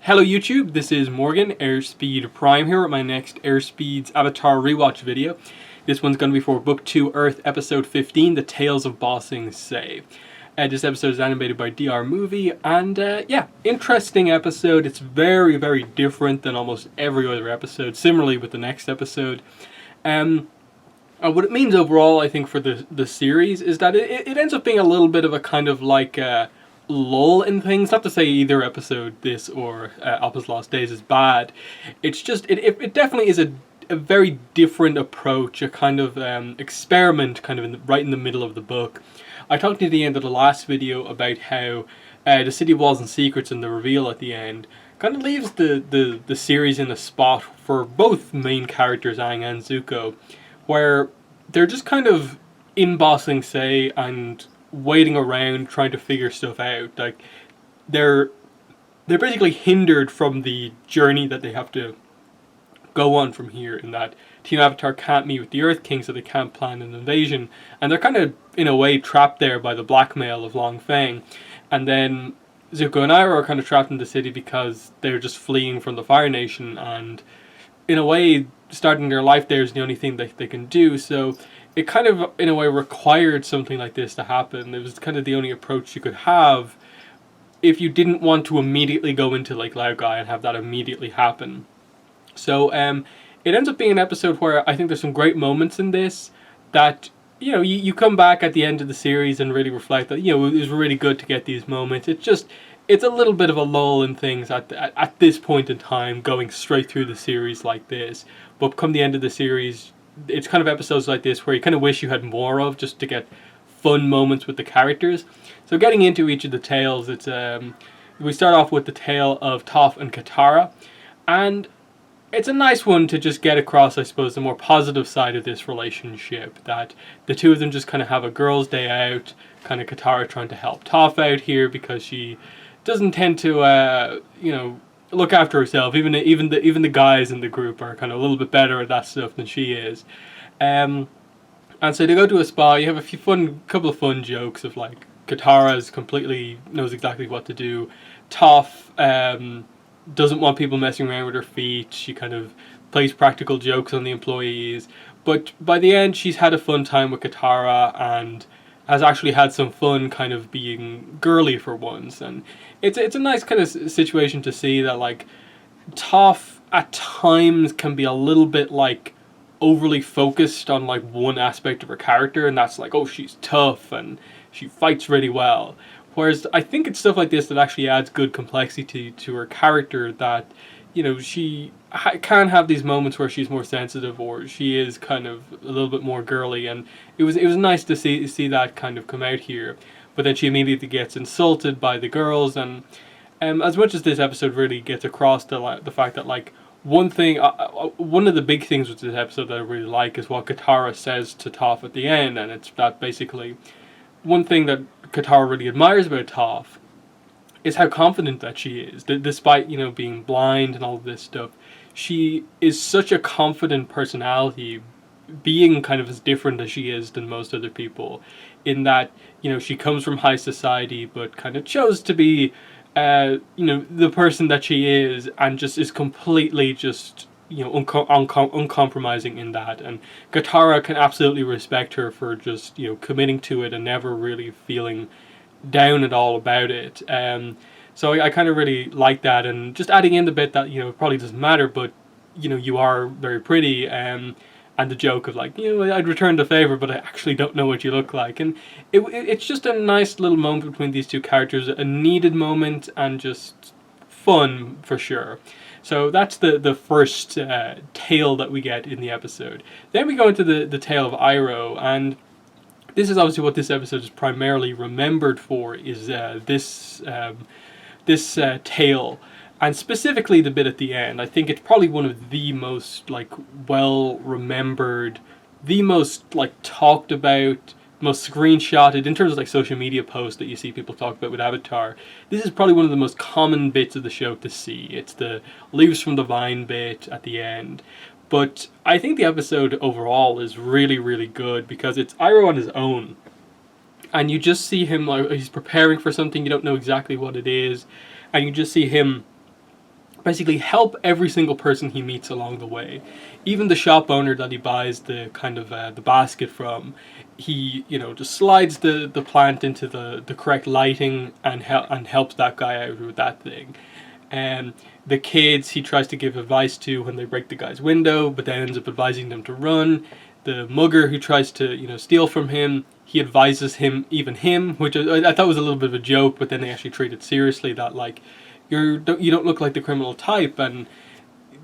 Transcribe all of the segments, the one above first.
Hello YouTube, this is Morgan, Airspeed Prime here with my next Airspeed's Avatar Rewatch video. This one's going to be for Book 2 Earth Episode 15, The Tales of Bossing Say. This episode is animated by DR Movie, and yeah, interesting episode. It's very, very different than almost every other episode, similarly with the next episode. What it means overall, I think, for the series is that it ends up being a little bit of a kind of like lull in things. Not to say either episode, this or Appa's Lost Days, is bad. It's just, it definitely is a very different approach, a kind of experiment kind of right in the middle of the book. I talked at the end of the last video about how the City of Walls and Secrets and the reveal at the end kind of leaves the series in a spot for both main characters, Aang and Zuko, where they're just kind of in Bossing Say and waiting around trying to figure stuff out. Like they're basically hindered from the journey that they have to go on from here, in that Team Avatar can't meet with the Earth King, so they can't plan an invasion, and they're kind of in a way trapped there by the blackmail of Long Feng. And then Zuko and Iroh are kind of trapped in the city because they're just fleeing from the Fire Nation, and in a way starting their life there is the only thing that they can do. So it kind of in a way required something like this to happen. It was kind of the only approach you could have if you didn't want to immediately go into like Laogai and have that immediately happen. So it ends up being an episode where I think there's some great moments in this that, you know, you come back at the end of the series and really reflect that, you know, it was really good to get these moments. It's a little bit of a lull in things at this point in time, going straight through the series like this. But come the end of the series, it's kind of episodes like this where you kind of wish you had more of, just to get fun moments with the characters. So getting into each of the tales, it's we start off with the tale of Toph and Katara, and it's a nice one to just get across, I suppose, the more positive side of this relationship, that the two of them just kind of have a girls' day out, kind of Katara trying to help Toph out here because she doesn't tend to, you know, look after herself. Even the guys in the group are kind of a little bit better at that stuff than she is. And so they go to a spa. You have a couple of fun jokes of like Katara's completely knows exactly what to do. Toph doesn't want people messing around with her feet. She kind of plays practical jokes on the employees. But by the end, she's had a fun time with Katara and has actually had some fun kind of being girly for once. And it's a nice kind of situation to see that, like, Toph at times can be a little bit like overly focused on like one aspect of her character, and that's like, oh, she's tough and she fights really well. Whereas I think it's stuff like this that actually adds good complexity to her character, that, you know, she can have these moments where she's more sensitive, or she is kind of a little bit more girly, and it was nice to see that kind of come out here. But then she immediately gets insulted by the girls, and as much as this episode really gets across the fact that, like, one of the big things with this episode that I really like is what Katara says to Toph at the end, and it's that basically one thing that Katara really admires about Toph is how confident that she is. Despite, you know, being blind and all of this stuff, she is such a confident personality, being kind of as different as she is than most other people, in that, you know, she comes from high society but kind of chose to be, you know, the person that she is, and just is completely just, you know, uncompromising in that. And Katara can absolutely respect her for just, you know, committing to it and never really feeling down at all about it. So I kind of really like that, and just adding in the bit that, you know, it probably doesn't matter, but, you know, you are very pretty, and the joke of like, you know, I'd return the favor, but I actually don't know what you look like. And it's just a nice little moment between these two characters, a needed moment, and just fun for sure. So that's the first tale that we get in the episode. Then we go into the tale of Iroh, and this is obviously what this episode is primarily remembered for, is this tale, and specifically the bit at the end. I think it's probably one of the most like well remembered, the most like talked about, most screenshotted in terms of like social media posts that you see people talk about with Avatar. This is probably one of the most common bits of the show to see. It's the leaves from the vine bit at the end. But I think the episode overall is really, really good because it's Iroh on his own. And you just see him, like, he's preparing for something, you don't know exactly what it is. And you just see him basically help every single person he meets along the way. Even the shop owner that he buys the kind of the basket from, he just slides the plant into the correct lighting and helps that guy out with that thing. And the kids he tries to give advice to when they break the guy's window, but then ends up advising them to run. The mugger who tries to steal from him, he advises him, which I thought was a little bit of a joke, but then they actually treat it seriously, that like you don't look like the criminal type. And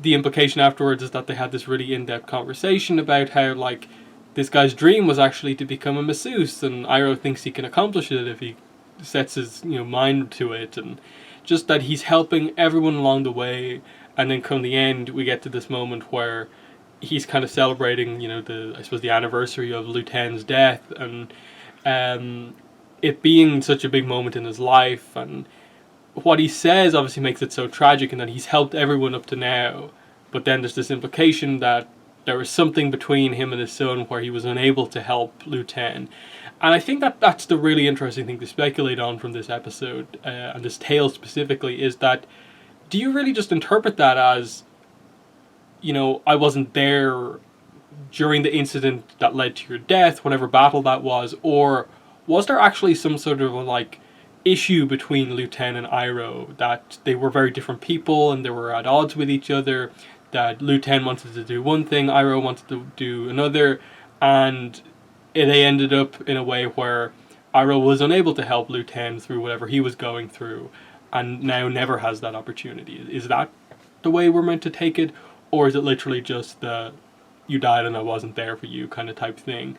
the implication afterwards is that they had this really in-depth conversation about how like this guy's dream was actually to become a masseuse, and Iroh thinks he can accomplish it if he sets his mind to it, and just that he's helping everyone along the way. And then come the end, we get to this moment where he's kind of celebrating, the anniversary of Liu Ten's death, and it being such a big moment in his life. And what he says obviously makes it so tragic, in that he's helped everyone up to now, but then there's this implication that there was something between him and his son where he was unable to help Liu Ten. And I think that that's the really interesting thing to speculate on from this episode, and this tale specifically, is that do you really just interpret that as, I wasn't there during the incident that led to your death, whatever battle that was, or was there actually some sort of issue between Liu Ten and Iroh, that they were very different people and they were at odds with each other, that Liu Ten wanted to do one thing, Iroh wanted to do another, and they ended up in a way where Iroh was unable to help Liu Ten through whatever he was going through, and now never has that opportunity. Is that the way we're meant to take it? Or is it literally just the you died and I wasn't there for you kind of type thing?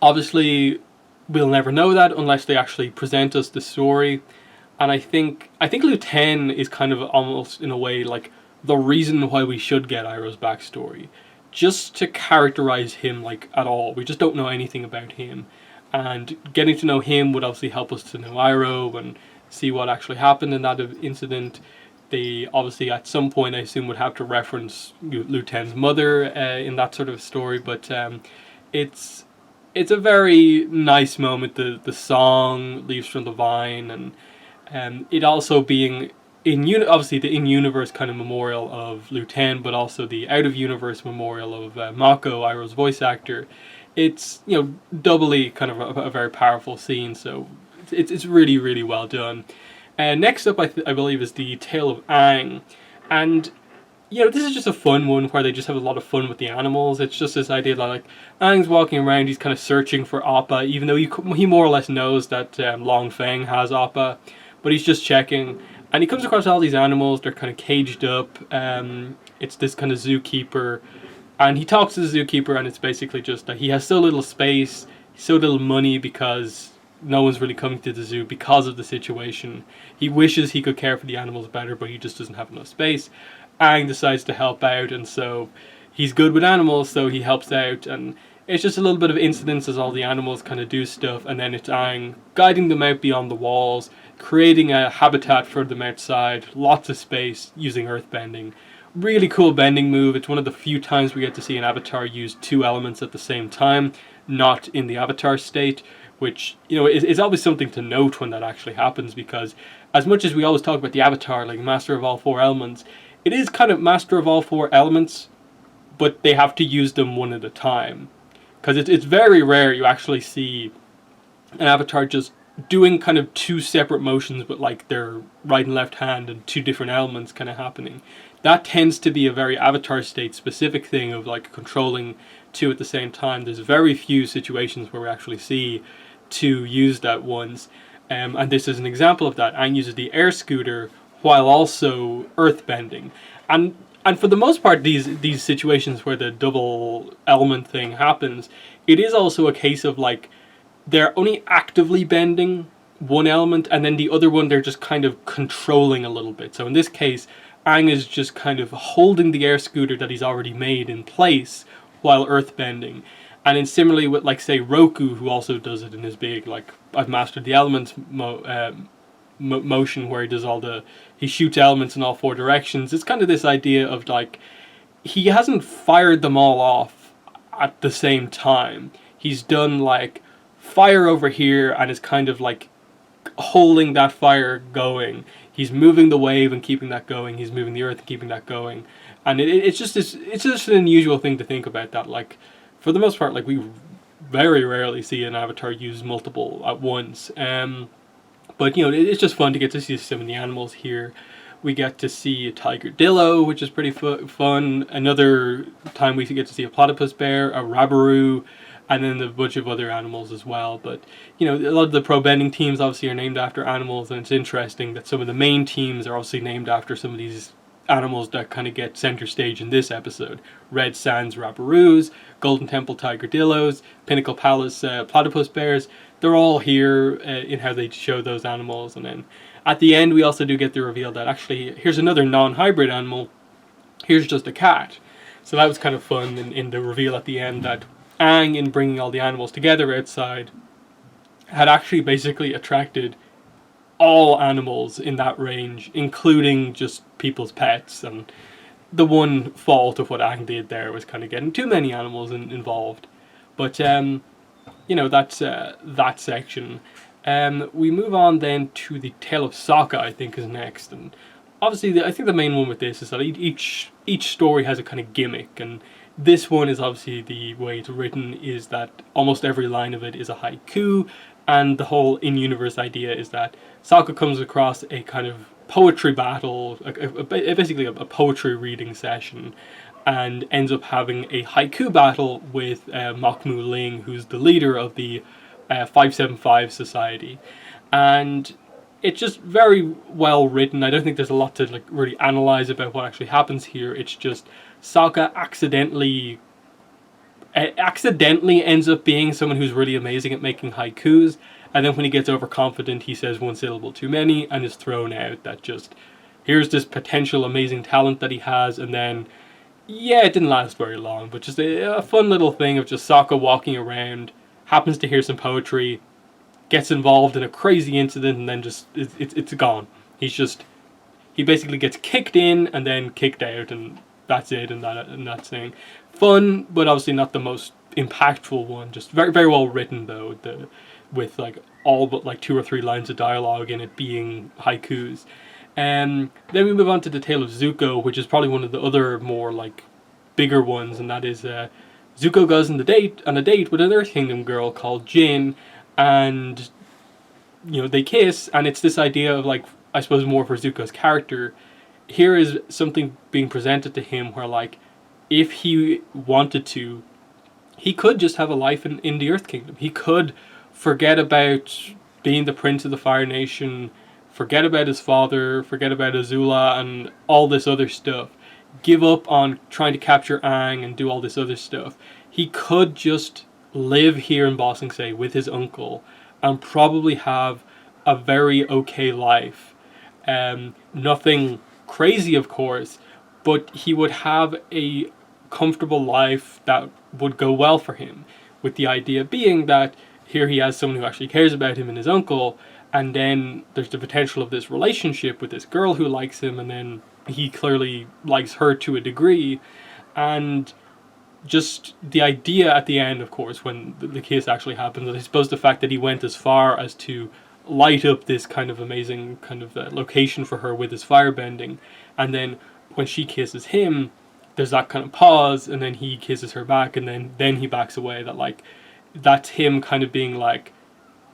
Obviously, we'll never know that unless they actually present us the story. And I think Liu Ten is kind of almost, in a way, like the reason why we should get Iroh's backstory. Just to characterize him at all. We just don't know anything about him. And getting to know him would obviously help us to know Iroh and see what actually happened in that incident. They obviously at some point, I assume, would have to reference Liu Ten's mother in that sort of story. But it's a very nice moment. The song, Leaves from the Vine, and it also being obviously the in-universe kind of memorial of Liu Ten, but also the out-of-universe memorial of Mako, Iroh's voice actor. It's doubly kind of a very powerful scene. So it's really, really well done. Next up, I believe, is the Tale of Aang. And, this is just a fun one where they just have a lot of fun with the animals. It's just this idea that, Aang's walking around, he's kind of searching for Appa, even though he more or less knows that Long Feng has Appa. But he's just checking. And he comes across all these animals, they're kind of caged up. It's this kind of zookeeper. And he talks to the zookeeper, and it's basically just that he has so little space, so little money, because no one's really coming to the zoo because of the situation. He wishes he could care for the animals better, but he just doesn't have enough space. Aang decides to help out, and so he's good with animals, so he helps out, and it's just a little bit of incidents as all the animals kind of do stuff, and then it's Aang guiding them out beyond the walls, creating a habitat for them outside, lots of space, using earthbending. Really cool bending move. It's one of the few times we get to see an avatar use two elements at the same time, not in the avatar state, which, is always something to note when that actually happens, because as much as we always talk about the avatar, like master of all four elements, it is kind of master of all four elements, but they have to use them one at a time. Because it's very rare you actually see an avatar just doing kind of two separate motions, but their right and left hand and two different elements kind of happening. That tends to be a very avatar state specific thing of controlling two at the same time. There's very few situations where we actually see two use that once, and this is an example of that. Aang uses the air scooter while also earthbending, and for the most part, these situations where the double element thing happens, it is also a case of they're only actively bending one element, and then the other one they're just kind of controlling a little bit. So in this case, Aang is just kind of holding the air scooter that he's already made in place while earthbending. And then similarly with say Roku, who also does it in his big I've mastered the elements motion, where he does he shoots elements in all four directions. It's kind of this idea of he hasn't fired them all off at the same time. He's done fire over here, and is kind of holding that fire going. He's moving the wave and keeping that going. He's moving the earth and keeping that going. And it's just an unusual thing to think about, that like for the most part, like we very rarely see an avatar use multiple at once. But you know, it's just fun to get to see some of the animals here. We get to see a tiger dillo, which is pretty fun. Another time we get to see a platypus bear, a rabaroo, and then a bunch of other animals as well. But you know, a lot of the pro bending teams obviously are named after animals, and it's interesting that some of the main teams are obviously named after some of these animals that kind of get center stage in this episode. Red Sands rabaroos, Golden Temple tiger dillos, Pinnacle Palace platypus bears. They're all here in how they show those animals. And then at the end we also do get the reveal that actually here's another non-hybrid animal. Here's just a cat. So that was kind of fun in the reveal at the end, that Aang, in bringing all the animals together outside, had actually basically attracted all animals in that range, including just people's pets. And the one fault of what Aang did there was kind of getting too many animals involved. But you know, that's that section. We move on then to the Tale of Sokka, I think, is next. And obviously, I think the main one with this is that each story has a kind of gimmick, and this one is obviously, the way it's written is that almost every line of it is a haiku, and the whole in-universe idea is that Sokka comes across a kind of poetry battle, basically a poetry reading session, and ends up having a haiku battle with Mokmu Ling, who's the leader of the 575 Society. And it's just very well written. I don't think there's a lot to like really analyze about what actually happens here. It's just Sokka accidentally ends up being someone who's really amazing at making haikus, and then when he gets overconfident, he says one syllable too many and is thrown out. That just, here's this potential amazing talent that he has, and then, yeah, it didn't last very long, but just a fun little thing of just Sokka walking around, happens to hear some poetry, gets involved in a crazy incident, and then just, it's gone. He basically gets kicked in and then kicked out, and that's it, and that's thing. Fun, but obviously not the most impactful one. Just very, very well written though, with like all but like 2 or 3 lines of dialogue in it being haikus. Then we move on to the Tale of Zuko, which is probably one of the other more like bigger ones, and that is Zuko goes on a date with an Earth Kingdom girl called Jin, and you know, they kiss, and it's this idea of like, I suppose more for Zuko's character. Here is something being presented to him where, like, if he wanted to, he could just have a life in the Earth Kingdom. He could forget about being the Prince of the Fire Nation, forget about his father, forget about Azula and all this other stuff, give up on trying to capture Aang and do all this other stuff. He could just live here in Ba Sing Se with his uncle and probably have a very okay life. Nothing crazy, of course, but he would have a comfortable life that would go well for him, with the idea being that here he has someone who actually cares about him and his uncle, and then there's the potential of this relationship with this girl who likes him, and then he clearly likes her to a degree, and just the idea at the end, of course, when the kiss actually happens, and I suppose the fact that he went as far as to light up this kind of amazing kind of location for her with his firebending, and then when she kisses him, there's that kind of pause, and then he kisses her back, and then he backs away. That like, that's him kind of being like,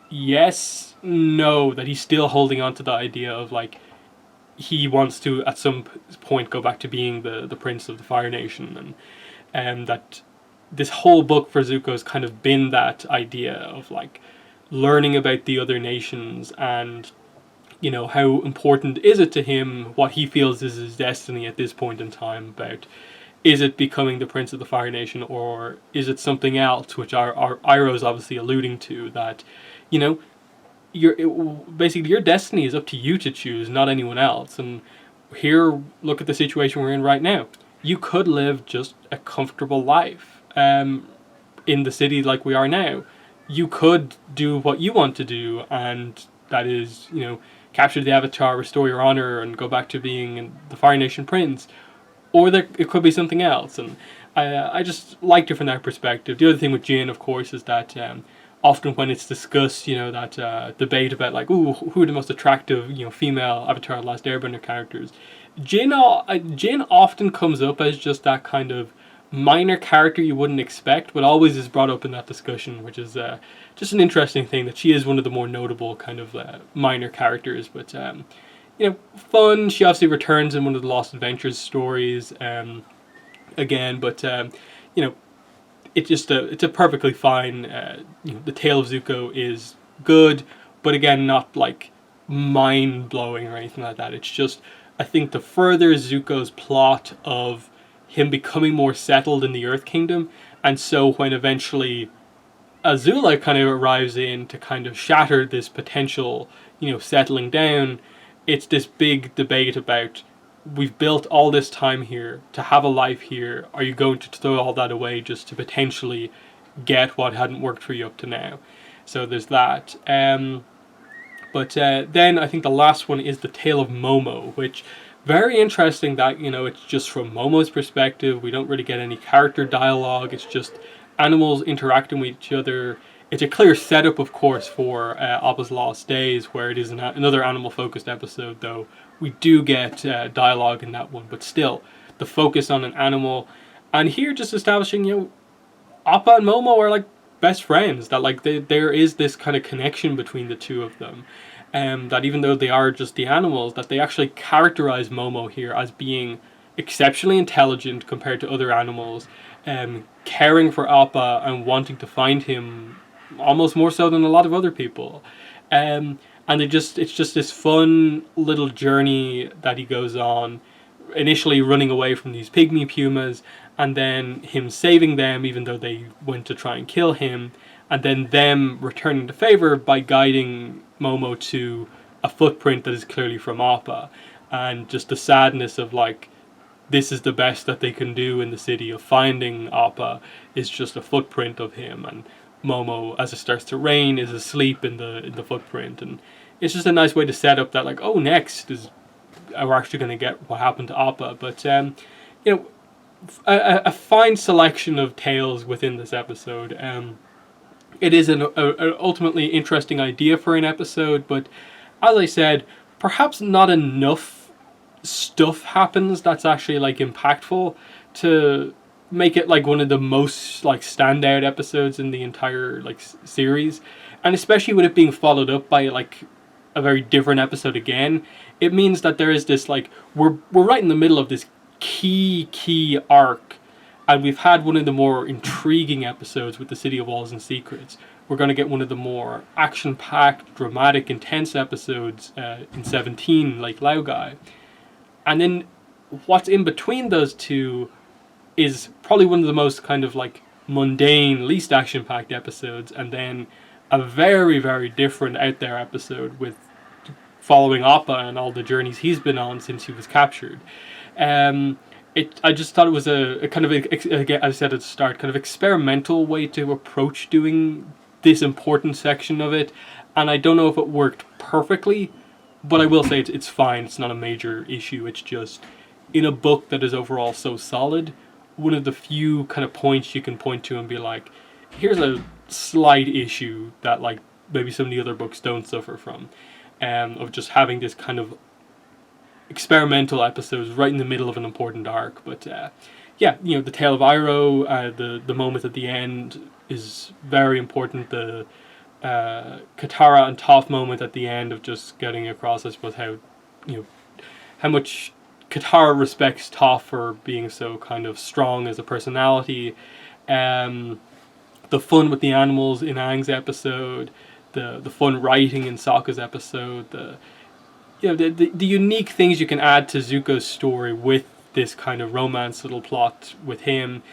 yes, no, that he's still holding on to the idea of like, he wants to at some point go back to being the prince of the Fire Nation, and that this whole book for Zuko has kind of been that idea of like learning about the other nations, and you know, how important is it to him, what he feels is his destiny at this point in time, about is it becoming the Prince of the Fire Nation, or is it something else, which our Iroh is obviously alluding to, that, you know, basically your destiny is up to you to choose, not anyone else. And here, look at the situation we're in right now. You could live just a comfortable life in the city like we are now. You could do what you want to do, and that is, you know, capture the Avatar, restore your honor, and go back to being the Fire Nation Prince. Or it could be something else, and I just liked it from that perspective. The other thing with Jin, of course, is that often when it's discussed, that debate about like, ooh, who are the most attractive, female Avatar: The Last Airbender characters. Jin often comes up as just that kind of minor character you wouldn't expect, but always is brought up in that discussion, which is just an interesting thing, that she is one of the more notable kind of minor characters. But fun. She obviously returns in one of the Lost Adventures stories again, but it's a perfectly fine. The Tale of Zuko is good, but again, not like mind blowing or anything like that. It's just, I think the further Zuko's plot of him becoming more settled in the Earth Kingdom, and so when eventually Azula kind of arrives in to kind of shatter this potential, settling down, it's this big debate about, we've built all this time here to have a life here. Are you going to throw all that away just to potentially get what hadn't worked for you up to now? So there's that. But then I think the last one is the Tale of Momo, which, very interesting that, it's just from Momo's perspective. We don't really get any character dialogue. It's just animals interacting with each other. It's a clear setup, of course, for Appa's Lost Days, where it is another animal-focused episode, though we do get dialogue in that one. But still, the focus on an animal. And here, just establishing, Appa and Momo are like best friends. That like there is this kind of connection between the two of them. That even though they are just the animals, that they actually characterize Momo here as being exceptionally intelligent compared to other animals, caring for Appa and wanting to find him almost more so than a lot of other people. And it's just this fun little journey that he goes on, initially running away from these pygmy pumas, and then him saving them even though they went to try and kill him, and then them returning the favor by guiding Momo to a footprint that is clearly from Appa, and just the sadness of like, this is the best that they can do in the city of finding Appa, is just a footprint of him, and Momo, as it starts to rain, is asleep in the footprint. And it's just a nice way to set up that, like, next is we're actually going to get what happened to Appa. But a fine selection of tales within this episode. It is an ultimately interesting idea for an episode, but as I said, perhaps not enough stuff happens that's actually like impactful to make it like one of the most like standout episodes in the entire like series. And especially with it being followed up by like a very different episode again, it means that there is this like, we're right in the middle of this key arc, and we've had one of the more intriguing episodes with the City of Walls and Secrets. We're going to get one of the more action-packed, dramatic, intense episodes in 17, like Laogai. And then what's in between those two is probably one of the most kind of like mundane, least action-packed episodes, and then a very, very different out there episode with following Appa and all the journeys he's been on since he was captured. I just thought it was a kind of, again, as I said at the start, kind of experimental way to approach doing this important section of it, and I don't know if it worked perfectly, but I will say it's fine. It's not a major issue. It's just, in a book that is overall so solid, one of the few kind of points you can point to and be like, here's a slight issue that like maybe some of the other books don't suffer from, of just having this kind of experimental episodes right in the middle of an important arc. But yeah, the Tale of Iroh, the moment at the end is very important. The Katara and Toph moment at the end of just getting across, I suppose, how much Katara respects Toph for being so kind of strong as a personality. The fun with the animals in Aang's episode, the fun writing in Sokka's episode, the unique things you can add to Zuko's story with this kind of romance little plot with him.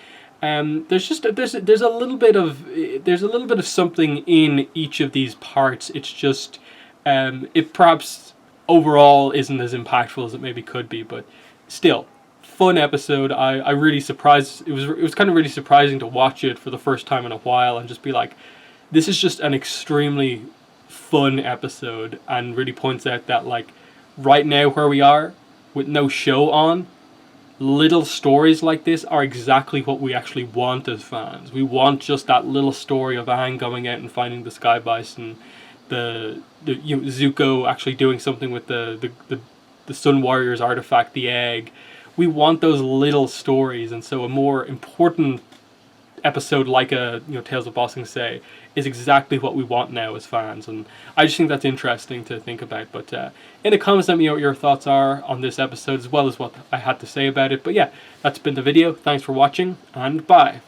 There's a little bit of something in each of these parts. It's just it perhaps overall isn't as impactful as it maybe could be, but still fun episode. I really surprised. It was kind of really surprising to watch it for the first time in a while and just be like, this is just an extremely fun episode, and really points out that like right now where we are with no show on, little stories like this are exactly what we actually want as fans. We want just that little story of Aang going out and finding the Sky Bison, Zuko actually doing something with the Sun Warriors artifact, the egg. We want those little stories, and so a more important episode like a Tales of Ba Sing Se is exactly what we want now as fans, and I just think that's interesting to think about. But in the comments, let me know what your thoughts are on this episode as well as what I had to say about it. But yeah, that's been the video. Thanks for watching, and bye.